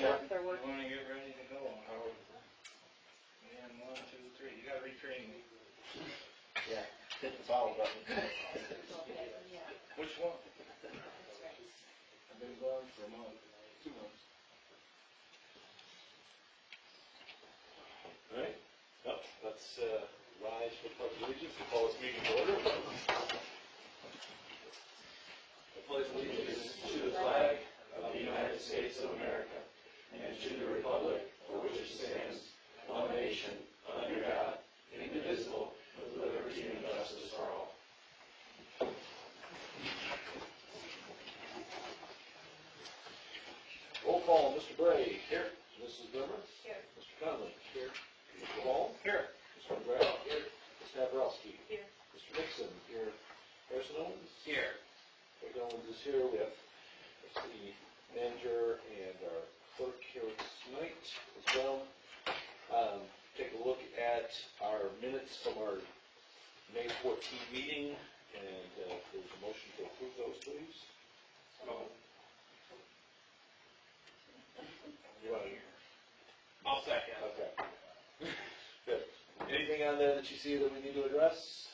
truck, they're You working. wanna get ready to go on how? And 1, 2, 3, you gotta retrain me. Yeah, hit the follow button. Which one? I've been gone for a month, 2 months. All right, well, let's rise for the pledge of allegiance and call this meeting to order. I pledge allegiance to the flag of the United States of America and to the republic for which it stands, one nation, under God, indivisible, with liberty and justice for all. Roll call, Mr. Bray. Here. Mrs. Brimmer. Here. Mr. Conley. Here. Mr. Hall. Here. Mr. McGrath. Here. Ms. Dabrowski. Here. Mr. Nixon. Here. Harrison Owens. Here. Craig Owens is here. We have the manager and our clerk here with us tonight as well. Take a look at our minutes from our May 14 meeting, and if there's a motion to approve those, please. You want to? I'll second. Okay. Good. Anything on there that you see that we need to address?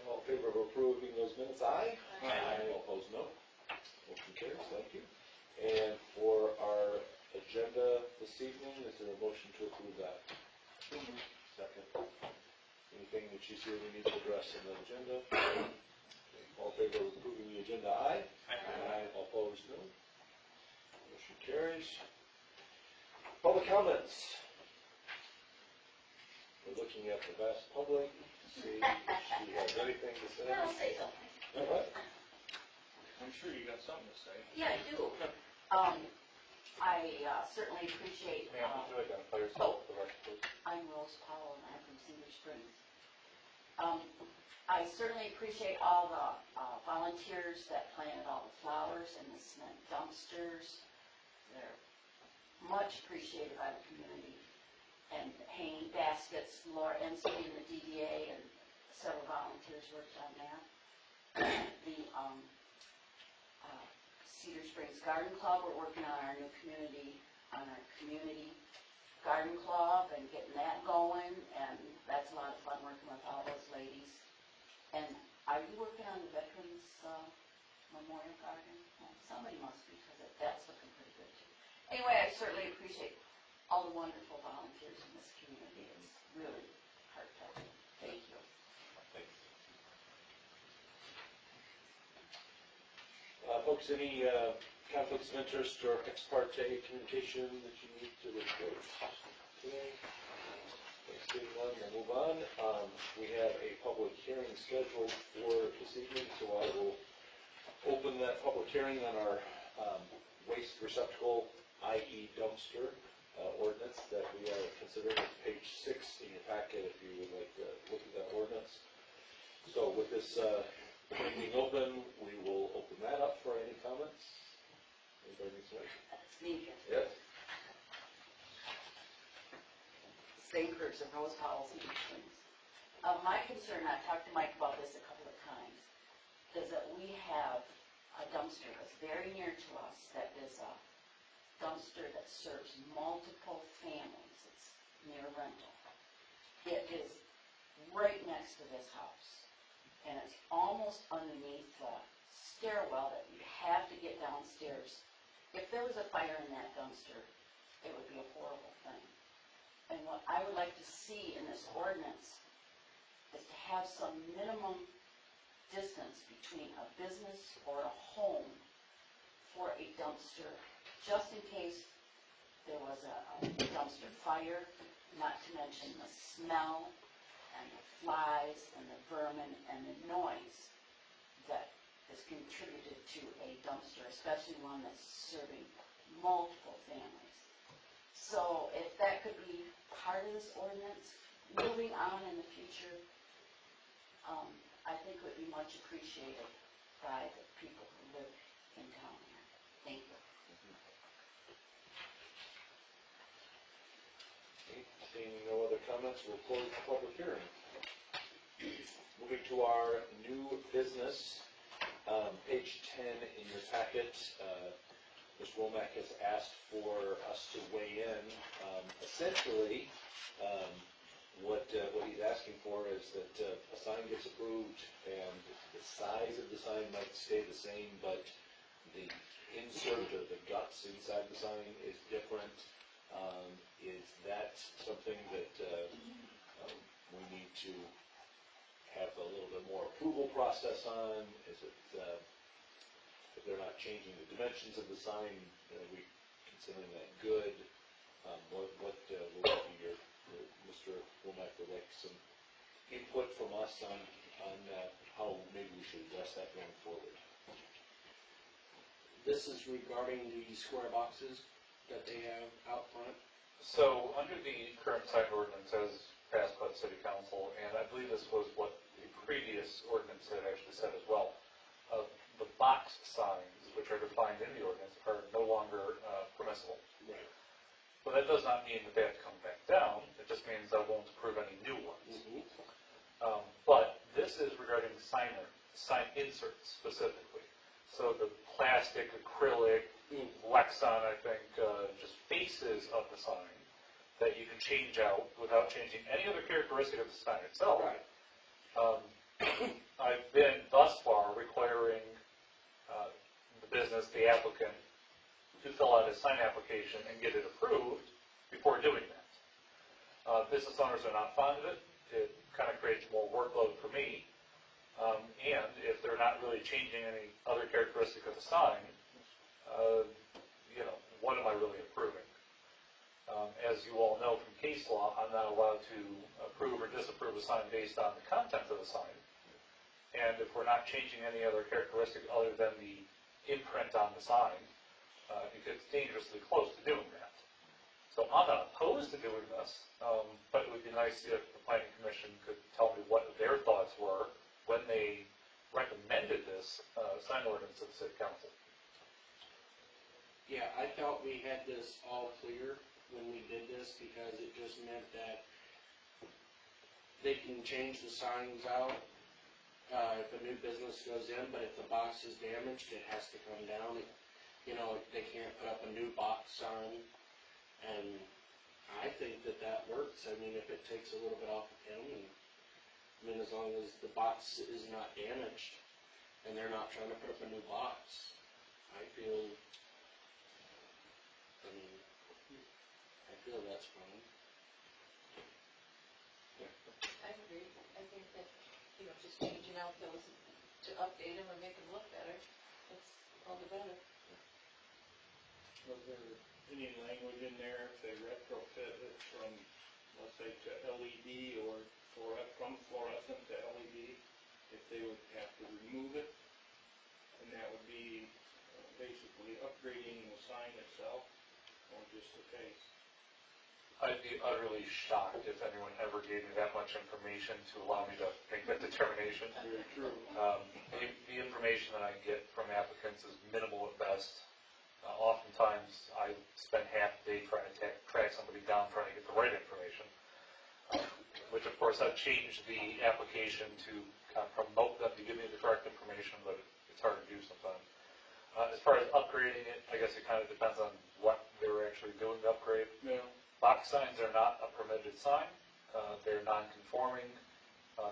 All in favor of approving those minutes, aye? Aye. All opposed, no. Motion carries, thank you. And for our agenda this evening, is there a motion to approve that? Second. Anything that you see we need to address in the agenda? Okay. All in favor of approving the agenda, aye? Aye. All opposed, no. Motion carries. Public comments. We're looking at the vast public to see if she has anything to say. I'll say something. All right. I'm sure you got something to say. Yeah, I do. I certainly appreciate, Ma'am, would you identify yourself for the record, please? I'm Rose Powell and I'm from Cedar Springs. I certainly appreciate all the volunteers that planted all the flowers and the cement dumpsters. They're much appreciated by the community. And hanging baskets, Laura Ensley and the DDA and several volunteers worked on that. The Cedar Springs Garden Club, we're working on our new community garden club and getting that going, and that's a lot of fun working with all those ladies. And are you working on the Veterans Memorial Garden? Well, somebody must be, because that's looking pretty good too. Anyway, I certainly appreciate all the wonderful volunteers in this community. It's really heart-touching. Thank you. Thanks. Folks, any conflicts of interest or ex parte communication that you need to report today? Seeing none, we'll move on. We have a public hearing scheduled for this evening, so I will open that public hearing on our waste receptacle, i.e. dumpster, ordinance that we are considering. It's page 6 in your packet if you would like to look at that ordinance. So with this being open, we will open that up for any comments. Anybody needs to make? That's me again. Yes. Same person, Rose Powell, Cedar Springs. My concern, I've talked to Mike about this a couple of times, is that we have a dumpster that's very near to us that is a dumpster that serves multiple families. It's near rental. It is right next to this house, and it's almost underneath the stairwell that you have to get downstairs. If there was a fire in that dumpster, it would be a horrible thing. And what I would like to see in this ordinance is to have some minimum distance between a business or a home for a dumpster, just in case there was a dumpster fire, not to mention the smell and the flies and the vermin and the noise that is contributed to a dumpster, especially one that's serving multiple families. So if that could be part of this ordinance, moving on in the future, I think it would be much appreciated by the people who live in town here. Thank you. Seeing no other comments, we'll close the public hearing. Moving to our new business, page 10 in your packet, Mr. Womack has asked for us to weigh in. Essentially, what he's asking for is that a sign gets approved and the size of the sign might stay the same, but the insert or the guts inside the sign is different. Is that something that we need to have a little bit more approval process on? Is it, if they're not changing the dimensions of the sign, are we considering that good? What will be your Mr. Womack would like some input from us on how maybe we should address that going forward. This is regarding the square boxes that they have out front. So, under the current sign ordinance as passed by the city council, and I believe this was what the previous ordinance had actually said as well, the box signs, which are defined in the ordinance, are no longer permissible. Right. But that does not mean that they have to come back down, it just means I won't approve any new ones. Mm-hmm. But this is regarding sign inserts specifically. So the plastic, acrylic, Lexan, I think, just faces of the sign that you can change out without changing any other characteristic of the sign itself. Right. I've been thus far requiring the business, the applicant, to fill out a sign application and get it approved before doing that. Business owners are not fond of it. It kind of creates more workload for me. And if they're not really changing any other characteristic of the sign, what am I really approving? As you all know from case law, I'm not allowed to approve or disapprove a sign based on the content of the sign. And if we're not changing any other characteristic other than the imprint on the sign, it gets dangerously close to doing that. So I'm not opposed to doing this, but it would be nice if the planning commission could tell me what their thoughts were when they recommended this sign ordinance to the city council. Yeah, I thought we had this all clear when we did this because it just meant that they can change the signs out if a new business goes in, but if the box is damaged, it has to come down. They can't put up a new box sign, and I think that works. I mean, if it takes a little bit off of him, and as long as the box is not damaged, and they're not trying to put up a new box, I feel that's fine. I agree. I think that, just changing out those to update them or make them look better, it's all the better. Was there any language in there if they retrofit it from, let's say, to LED or from fluorescent to LED, if they would have to remove it? And that would be basically upgrading the sign itself, or just the face? I'd be utterly shocked if anyone ever gave me that much information to allow me to make that determination. Very true. The information that I get from applicants is minimal at best. Oftentimes, I spend half the day trying to track somebody down, trying to get the right information, which of course I've changed the application to kind of promote them to give me the correct information, but it's hard to do sometimes. As far as upgrading it, I guess it kind of depends on what they're actually doing to upgrade. Yeah. Box signs are not a permitted sign. They're non-conforming.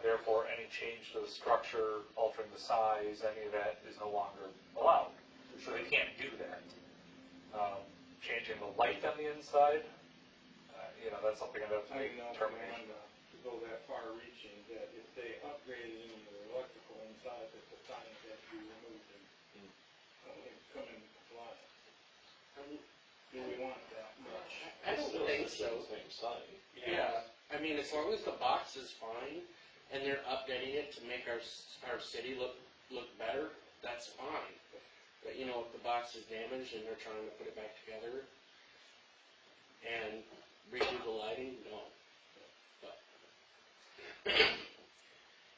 Therefore, any change to the structure, altering the size, any of that is no longer allowed. So they can't do that. Changing the light on the inside, that's something I'd have to I make didn't know a if they determination. wanted to go that far reaching, that if they upgraded into the electrical inside, that the signs had to be removed and come in compliance. Do we want that much? I don't think so. Same sign. Yeah, I mean, as long as the box is fine and they're updating it to make our city look better, that's fine. But if the box is damaged and they're trying to put it back together and redo the lighting, no. But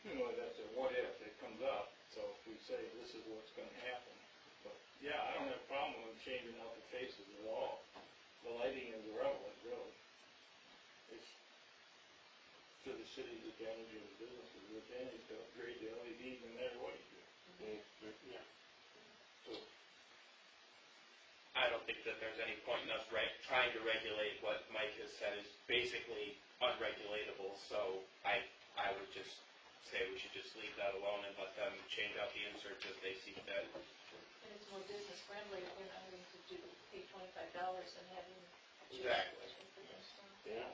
That's a what if that comes up, so if we say this is what's gonna happen. But, yeah, I don't have a problem with changing out the faces at all. The lighting is irrelevant, really. It's to the city's advantage and the business's advantage to upgrade the LEDs no matter what you do. yeah. So, I don't think that there's any point in us trying to regulate what Mike has said is basically unregulatable, so I would just say we should just leave that alone and let them change out the inserts as they see fit. And it's more business friendly if we're not having to pay $25 and having. Exactly. Yeah.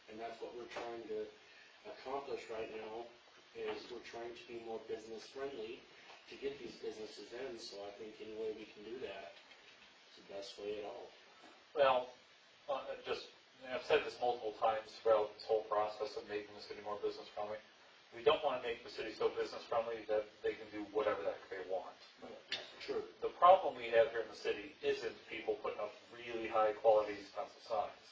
And that's what we're trying to accomplish right now, is we're trying to be more business friendly to get these businesses in, so I think any way we can do that is the best way at all. Well, I've said this multiple times throughout this whole process of making the city more business friendly. We don't want to make the city so business friendly that they can do whatever the heck they want. True. The problem we have here in the city isn't people putting up really high quality expensive signs.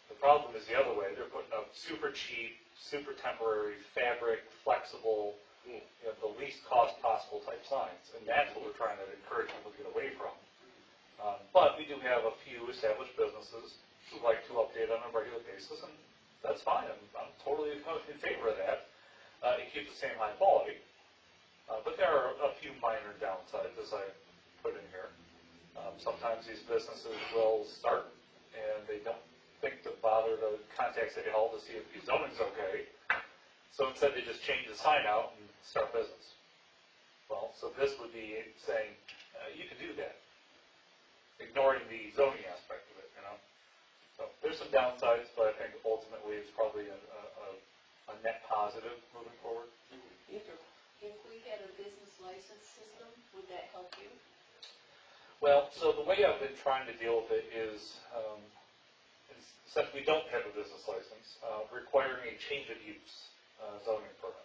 The problem is the other way. They're putting up super cheap, super temporary, fabric, flexible, the least cost possible type signs. And that's what we're trying to encourage people to get away from. But we do have a few established businesses who like to update on a regular basis, and that's fine. I'm totally in favor of that. It keeps the same high quality. But there are a few minor downsides, as I put in here. Sometimes these businesses will start, and they don't think to bother to contact City Hall to see if the zoning's okay. So instead, they just change the sign out and start business. Well, so this would be saying, you can do that, ignoring the zoning aspect of it, So there's some downsides, but I think ultimately it's probably a net positive moving forward. If we had a business license system, would that help you? Well, so the way I've been trying to deal with it is, since we don't have a business license, requiring a change of use zoning permit.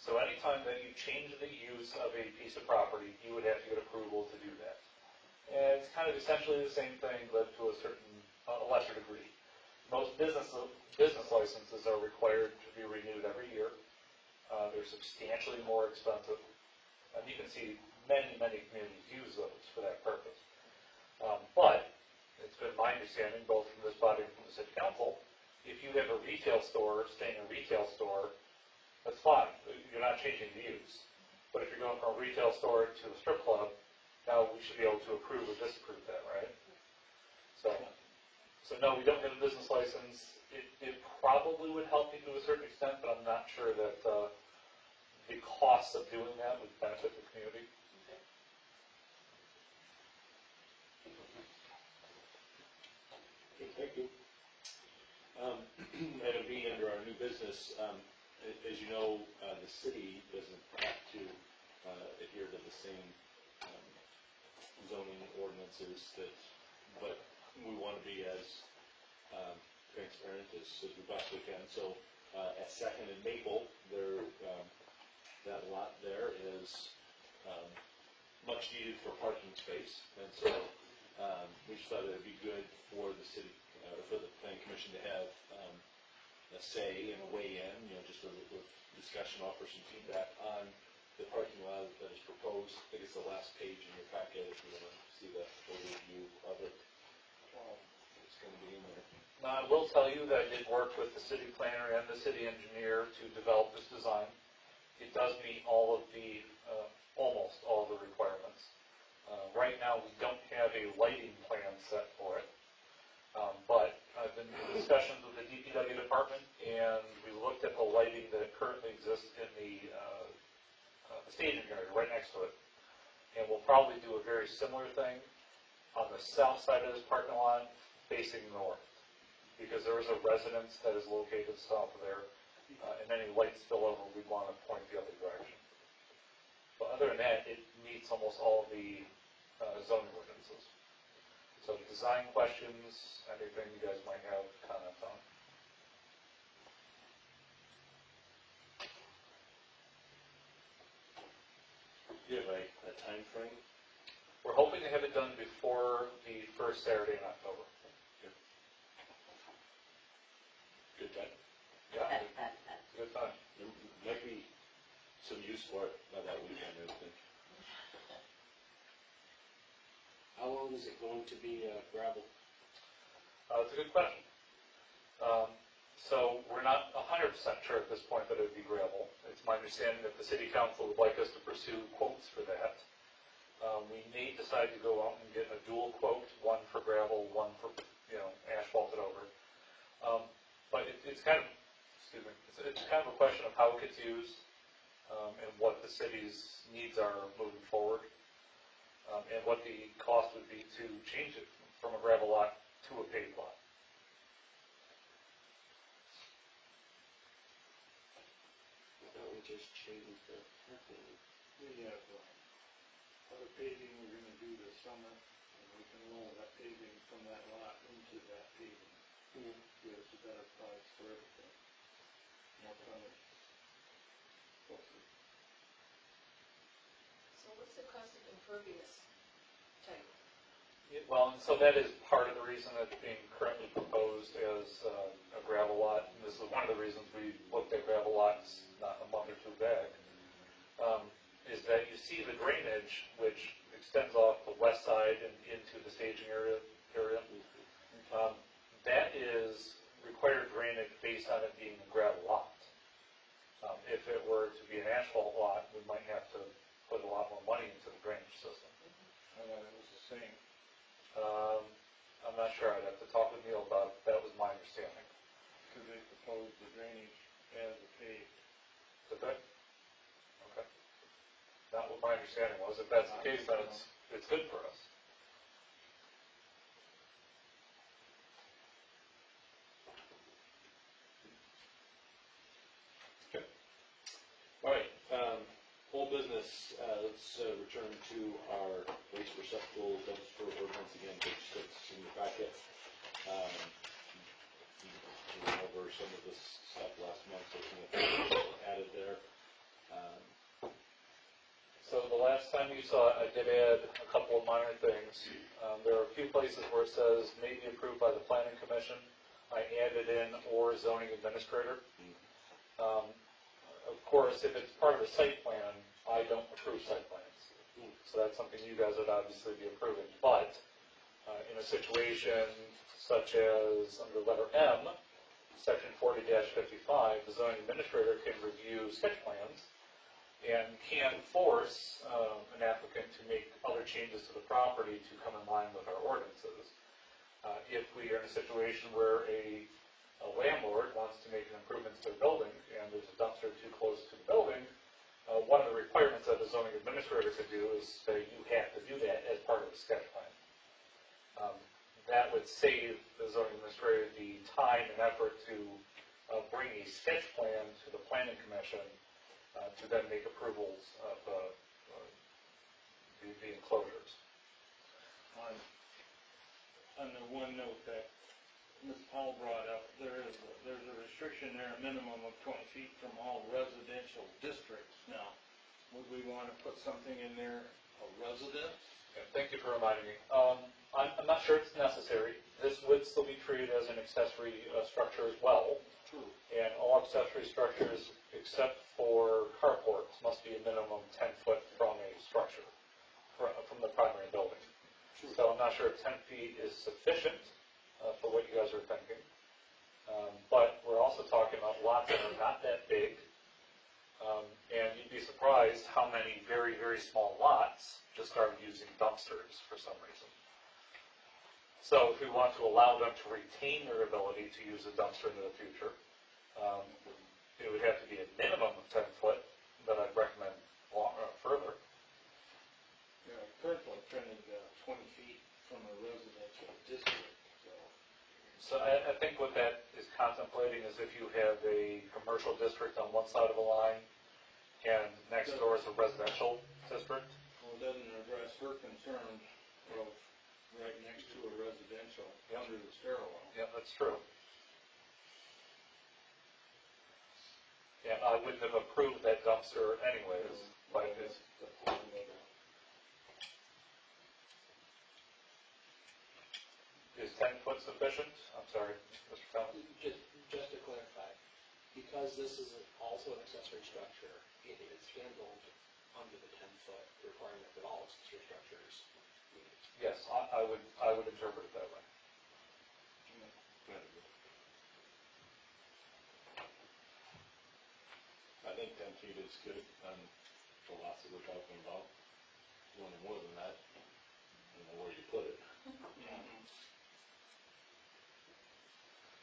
So anytime that you change the use of a piece of property, you would have to get approval to do that. And it's kind of essentially the same thing, but to a lesser degree. Most business licenses are required to be renewed every year. They're substantially more expensive. And you can see many, many communities use those for that purpose. But it's been my understanding, both from this body and from the city council, if you have a retail store staying in a retail store, that's fine. You're not changing the use. But if you're going from a retail store to a strip club, now we should be able to approve or disapprove that, right? So no, we don't have a business license. It probably would help you to a certain extent, but I'm not sure that the cost of doing that would benefit the community. Okay, thank you. Item B, under our new business, as you know, the city doesn't have to adhere to the same zoning ordinances but we want to be as transparent as we possibly can. So at Second and Maple, that lot there is much needed for parking space, and so we just thought it would be good for the city, for the planning commission to have a say and a weigh-in, just with discussion, offer some feedback on the parking lot that is proposed. I think it's the last page in your packet if you want to see the overview of it. It's going to be in there. Now, I will tell you that I did work with the city planner and the city engineer to develop this design. It does meet all of the, almost all of the requirements. Right now, we don't have a lighting plan set for it, but I've been in discussions with the DPW department, and we looked at the lighting that currently exists in the staging area right next to it, and we'll probably do a very similar thing on the south side of this parking lot facing north, because there is a residence that is located south of there, and any light spillover, we'd want to point the other direction. But other than that, it meets almost all the zoning ordinances. So design questions, anything you guys might have comments on. Do you have a time frame? We're hoping to have it done before the first Saturday in October. Good time. Yeah, good time. There might be some use for it by that weekend, I think. How long is it going to be gravel? It's a good question. So we're not 100% sure at this point that it would be gravel. It's my understanding that the city council would like us to pursue quotes for that. We may decide to go out and get a dual quote, one for gravel, one for, asphalt it over. But it's kind of, it's kind of a question of how it gets used, and what the city's needs are moving forward, and what the cost would be to change it from a gravel lot to a paved lot. Why don't we just change the parking? We have, other paving we're gonna do this summer, and we can roll that paving from that lot into that paving. Give us a better price for everything. More tonnage. So what's the cost of impervious type? Well, and so that is part of the reason that's being currently proposed as a gravel lot. And this is one of the reasons we looked at gravel lots not a month or two back, is that you see the drainage, which extends off the west side and into the staging area. That is required drainage based on it being a gravel lot. If it were to be an asphalt lot, we might have to put a lot more money into the drainage system. I thought it was the same. I'm not sure, I'd have to talk with Neil about it. That was my understanding. Because they proposed the drainage as a paved. Is that? Okay. Not what my understanding was. If that's the case, then it's good for us. All right, whole business, let's return to our waste receptacle dumpster ordinance again, page 6 in your packet. We went over some of this stuff last month, so some of the things added there. So the last time you saw it, I did add a couple of minor things. There are a few places where it says may be approved by the planning commission. I added in or zoning administrator. Of course, if it's part of the site plan, I don't approve site plans. So that's something you guys would obviously be approving. But in a situation such as under letter M, section 40-55, the zoning administrator can review sketch plans and can force an applicant to make other changes to the property to come in line with our ordinances. If we are in a situation where a landlord wants to make an improvement to their building and there's a dumpster too close to the building, one of the requirements that the zoning administrator could do is say you have to do that as part of the sketch plan. That would save the zoning administrator the time and effort to bring a sketch plan to the planning commission to then make approvals of the enclosures. On the one note that Ms. Paul brought up, there's a restriction there, a minimum of 20 feet from all residential districts. Now, would we want to put something in there, a residence? Yeah, thank you for reminding me. I'm not sure it's necessary. This would still be treated as an accessory structure as well. True. And all accessory structures, except for carports, must be a minimum 10 foot from a structure, from the primary building. True. So I'm not sure if 10 feet is sufficient for what you guys are thinking. But we're also talking about lots that are not that big. And you'd be surprised how many very, very small lots just started using dumpsters for some reason. So if we want to allow them to retain their ability to use a dumpster into the future, it would have to be a minimum of 10 foot, but I'd recommend further. Yeah, currently printed 20 feet from a residential district, so. So I think what that is contemplating is if you have a commercial district on one side of the line and next door is a residential district. Well, it doesn't address her concern of right next to a residential under the stairwell. Yeah, that's true. Yeah, I wouldn't have approved that dumpster anyways, but it's, The point of it. is 10 foot sufficient? I'm sorry, Mr. Thomas. Just to clarify, because this is also an accessory structure, it handled under the 10-foot requirement that all accessory structures meet. Yes, I would interpret it that way. I think 10 feet is good on the lots that we're talking about. wanting more than that, you know, where you put it.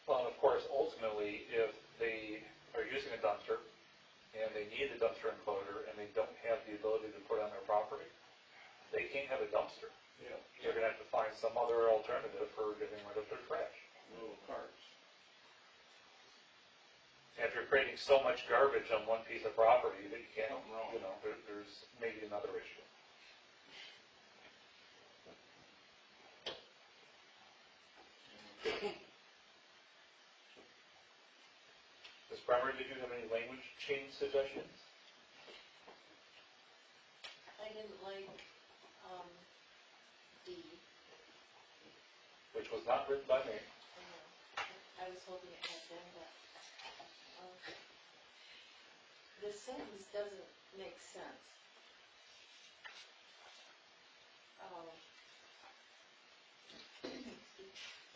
Well, and of course, ultimately, if they are using a dumpster and they need the dumpster enclosure and they don't have the ability to put it on their property, they can't have a dumpster. Yeah, They're gonna have to find some other alternative for getting rid of their trash. little carts. If you're creating so much garbage on one piece of property that you can't, Something wrong. you know, there's maybe another issue. Ms. Bremer, did you have any language change suggestions? I didn't like, D, Which was not written by me. I know, I was hoping it had been, but, the sentence doesn't make sense.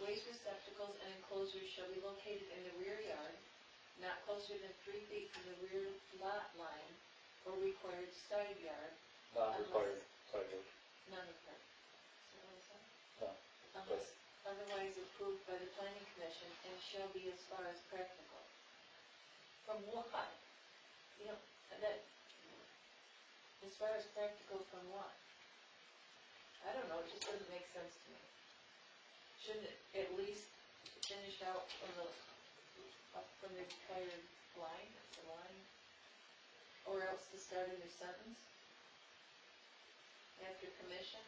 Waste receptacles and enclosures shall be located in the rear yard, not closer than 3 feet from the rear lot line or required side yard, Non-required, sorry, George. none required. Is that what I said? No. Unless otherwise approved by the planning commission and shall be as far as practical. From what? You know, that, as far as practical from what? I don't know, it just doesn't make sense to me. Shouldn't it at least finish out from the, up from the required line, it's a line? Or else to start a new sentence? After commission?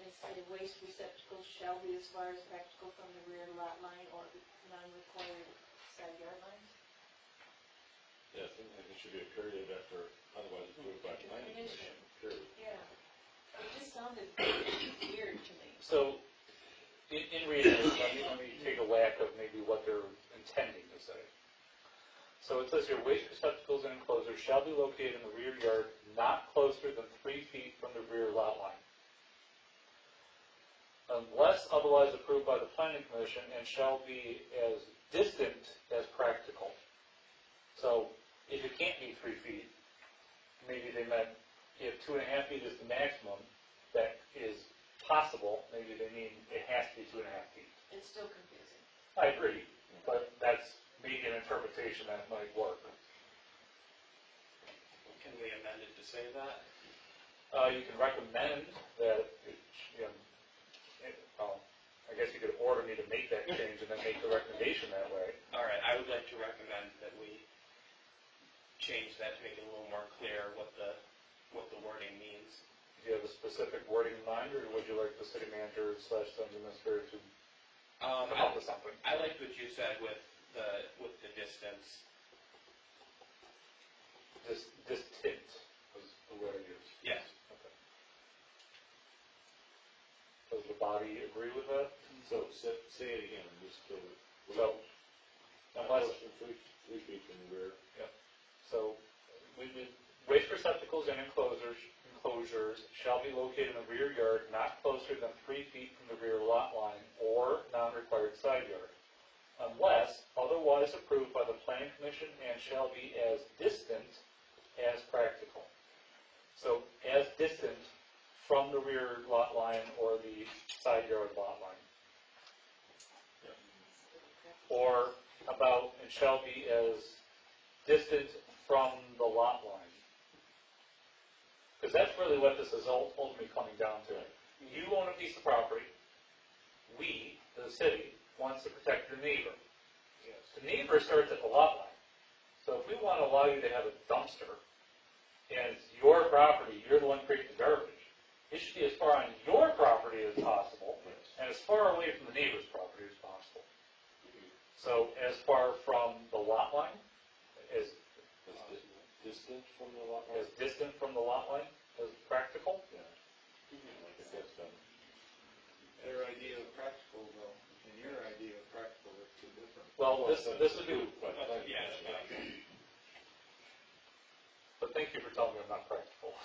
And say waste receptacles shall be as far as practical from the rear lot line or non-required side yard lines? Yeah, I think it should be a period after, otherwise approved by planning commission, period. Yeah, it just sounded weird to me. So, in reading this, let me take a whack of maybe what they're intending to say. So it says here, waste receptacles and enclosures shall be located in the rear yard not closer than 3 feet from the rear lot line, unless otherwise approved by the planning commission, and shall be as distant as practical. So, if it can't be 3 feet, maybe they meant if 2.5 feet is the maximum, that is possible, maybe they mean it has to be 2.5 feet. It's still confusing. I agree, but that's maybe an interpretation that might work. Can we amend it to say that? You can recommend that, it, you know, I guess you could order me to make that change and then make the recommendation that way. All right, I would like to recommend that we change that to make it a little more clear what the wording means. Do you have a specific wording in mind, or would you like the city manager / city administrator to come up with something? I liked what you said with the distance. Distant was the word I used. Yes. Okay. Does the body agree with that? So, say it again, just to. So, unless, Three feet from the rear. so, waste receptacles and enclosures shall be located in the rear yard not closer than 3 feet from the rear lot line or non-required side yard, unless otherwise approved by the planning commission, and shall be as distant as practical. So, as distant from the rear lot line or the side yard lot line. Or about, and shall be as distant from the lot line. Because that's really what this is ultimately coming down to. You own a piece of property. We, the city, wants to protect your neighbor. The neighbor starts at the lot line. So if we want to allow you to have a dumpster, and it's your property, you're the one creating the garbage, it should be as far on your property as possible, and as far away from the neighbor's property as possible. So as far from the lot line, as Distant from the lot line? as distant from the lot line as practical. Yeah. I think that's done. Their idea of practical, though, and your idea of practical are two different. Well, this would be, Yeah. but thank you for telling me I'm not practical.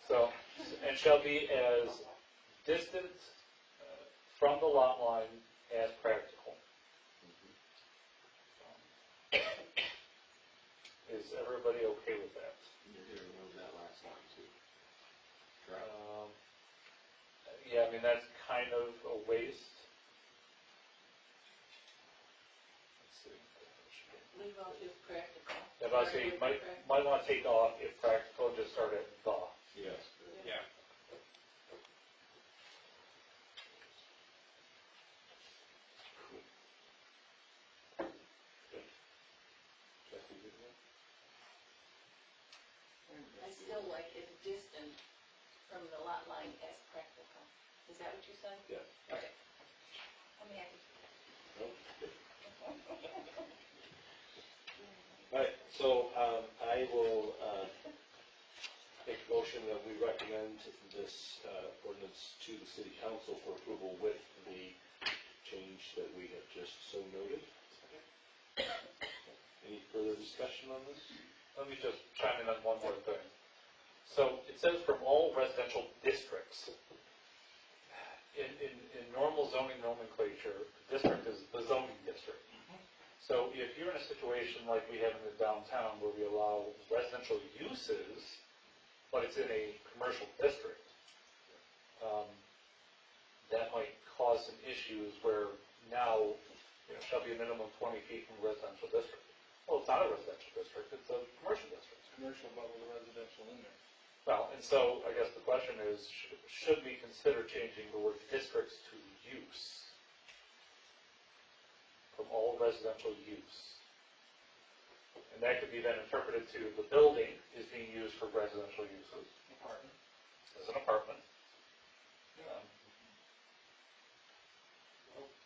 So, and shall be as distant from the lot line as practical. Is everybody okay with that? You're gonna remove that Yeah, I mean, that's kind of a waste. Let's see. Leave out if practical. If I say, you might want to take off if practical and just start at the. Yes. Yeah. Jesse, good one? I still like it distant from the lot line as practical. Is that what you said? Yeah. Okay. I'm happy. No? Good. All right, so, I will, make a motion that we recommend this, ordinance to the city council for approval with the change that we have just so noted. Any further discussion on this? Let me just chime in on one more thing. So it says from all residential districts. In normal zoning nomenclature, district is the zoning district. So if you're in a situation like we have in the downtown where we allow residential uses, but it's in a commercial district, that might cause some issues where now there shall be a minimum of 20 feet from a residential district. Well, it's not a residential district, it's a commercial district. Commercial, but with a residential in there. Well, and so I guess the question is, should we consider changing the word districts to use? From all residential use. And that could be then interpreted to the building is being used for residential uses. Apartment. As an apartment.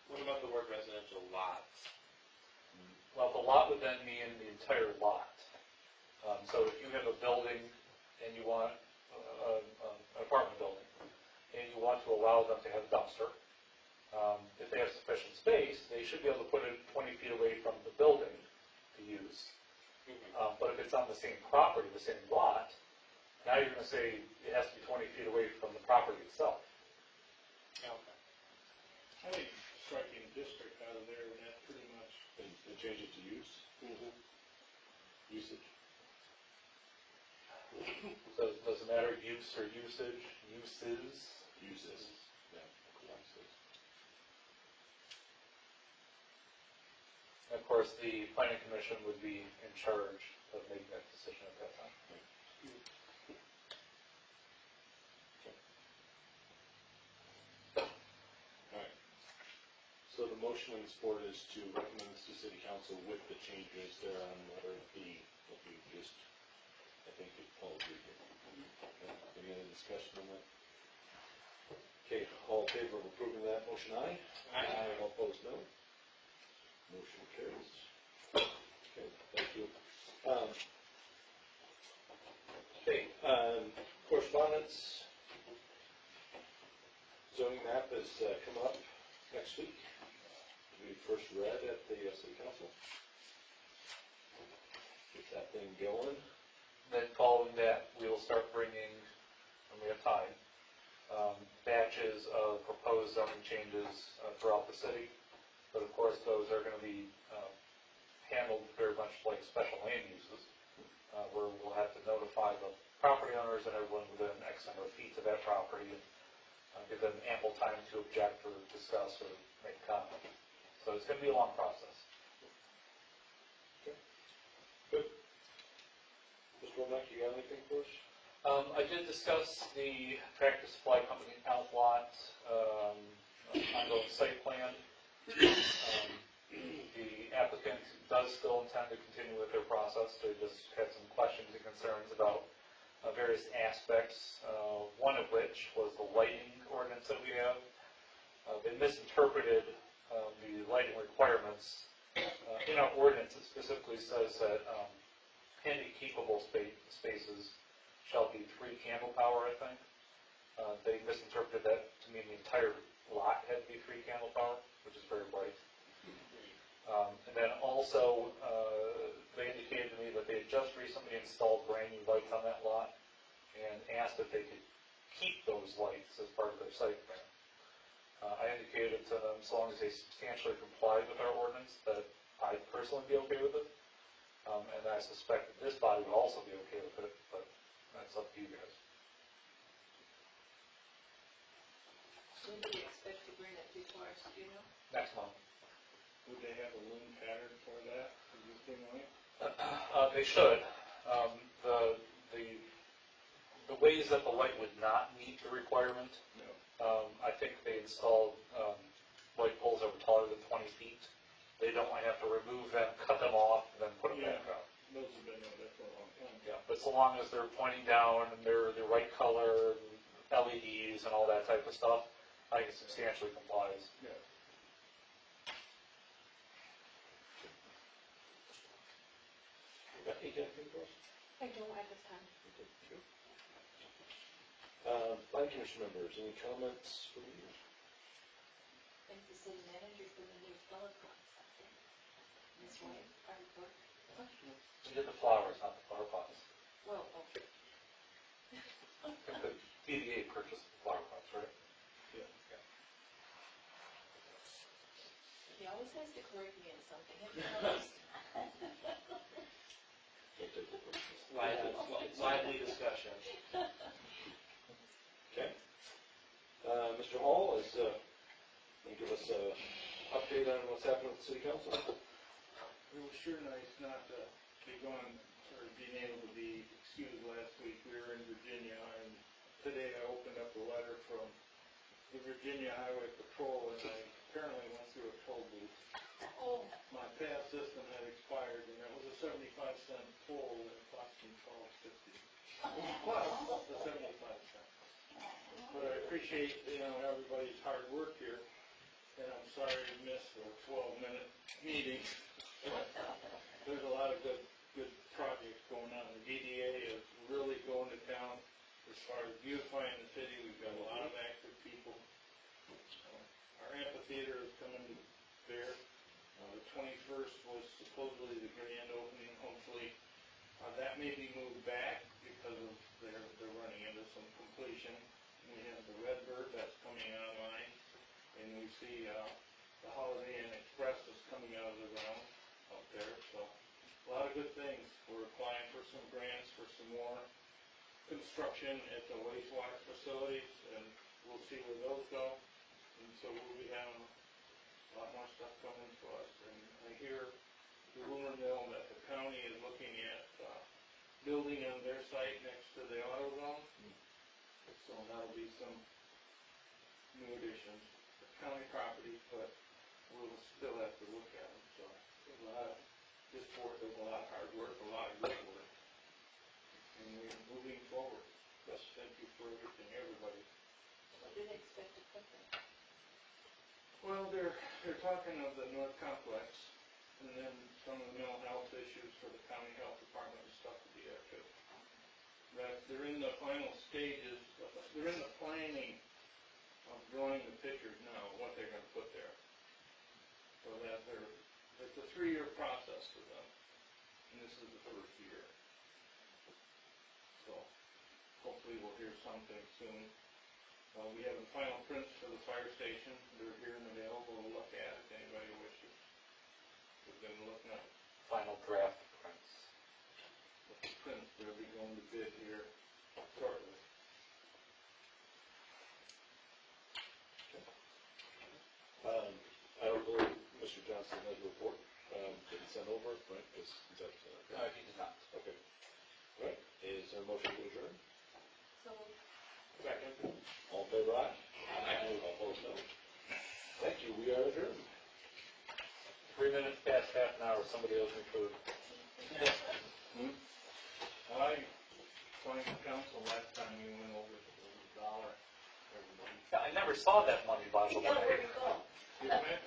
What about the word residential lots? Well, the lot would then mean the entire lot. So if you have a building and you want, an apartment building, and you want to allow them to have a dumpster, if they have sufficient space, they should be able to put it 20 feet away from the building to use. But if it's on the same property, the same lot, now you're going to say it has to be 20 feet away from the property itself. Okay. I think striking district out of there, and that pretty much, And change it to use? Usage? So does it matter use or usage? Uses? Uses, yeah. Uses. And of course, the planning commission would be in charge of making that decision at that time. Alright. So the motion and support is to recommend this to city council with the changes there on letter B, what we just, I think we all agreed with. Okay. Any other discussion on that? Okay, all in favor of approving that motion, aye? Aye. All opposed, no? Motion carries. Okay, thank you. Okay, correspondence. Zoning map is coming up next week. We first read at the city council. Get that thing going. Then following that, we will start bringing, when we have time, batches of proposed zoning changes throughout the city. But of course, those are going to be handled very much like special land uses, where we'll have to notify the property owners and everyone within X number of feet of that property and give them ample time to object or discuss or make comment. So it's going to be a long process. Good. Mr. Womack, you got anything for us? I did discuss the Tractor Supply Company outlot ongoing site plan. The applicant does still intend to continue with their process. They just had some questions and concerns about various aspects, one of which was the lighting ordinance that we have. They misinterpreted the lighting requirements. In our ordinance, it specifically says that handy-keepable spaces shall be 3 candle power, I think. They misinterpreted that to mean the entire lot had to be 3 candle power, which is very bright. And then also, they indicated to me that they had just recently installed brand new lights on that lot and asked if they could keep those lights as part of their site plan. I indicated to them, so long as they substantially complied with our ordinance, that I'd personally be okay with it. And I suspect that this body would also be okay with it, but that's up to you guys. When do you expect to bring it before us, do you know? next month. Would they have a loom pattern for that, existing light? They should. The ways that the light would not meet the requirement, No. I think they installed light poles that were taller than 20 feet. They don't have to remove them, cut them off, and then put them back up. Those have been there for a long time. Yeah, but so long as they're pointing down and they're the right color, LEDs and all that type of stuff, I think it substantially complies. Yeah. Becky, got anything for us? I don't at this time. Planning commission members, any comments from you? Thank the city manager for the new flower pots out there. Ms. White, our report. We did the flowers, not the flower pots. Well, okay. I think the DDA purchased the flower pots, right? He always has to correct me on something. Have you noticed? Lively discussion. Okay. Mr. Hall is, can you give us an update on what's happening with the city council? It was sure nice not to be gone, or being able to be excused last week. We were in Virginia, and today I opened up a letter from the Virginia Highway Patrol, and I apparently went through a toll booth. Oh, My pass system had expired, and it was a 75-cent toll, and it cost me $12.50. Plus the 75 cents. But I appreciate, everybody's hard work here, and I'm sorry to miss the 12-minute meeting. There's a lot of good projects going on. The DDA is really going to town as far as beautifying the city. We've got a lot of active people. Our amphitheater is coming to bear. The 21st was supposedly the grand opening. Hopefully, that may be moved back because of they're running into some completion. We have the Redbird that's coming online, and we see the Holiday Inn Express is coming out of the ground up there. So a lot of good things. We're applying for some grants for some more construction at the wastewater facilities, and we'll see where those go. And so we'll be having a lot more stuff coming to us. And I hear the rumor mill that the county is looking at building on their site next to the AutoZone. So that'll be some new additions. County property, but we'll still have to look at them. So there's a lot of there's a lot of hard work, a lot of good work. And we're moving forward. Yes, thank you for everything, everybody. what do they expect to put there? Well, they're talking of the North Complex, and then some of the mental health issues for the county health department and stuff to be there too. That they're in the final stages, they're in the planning of drawing the pictures now, what they're gonna put there. So that it's a 3-year process for them, and this is the first year. So, hopefully we'll hear something soon. We have the final prints for the fire station. They're here and available to look at if anybody wishes. We've been looking at Final draft prints. the prints. They'll be going to bid here shortly. I don't believe Mr. Johnson has a report, did he send over, right? Is that, He did not. okay. All right, is there a motion to adjourn? So, Second. All in favor, aye? Aye. All opposed, no. Thank you, we are adjourned. 3 minutes past half an hour, somebody owes me food. I joined the council last time we went over to the dollar. Everybody. Yeah, I never saw that money, by the way. yeah, where do you go? It went,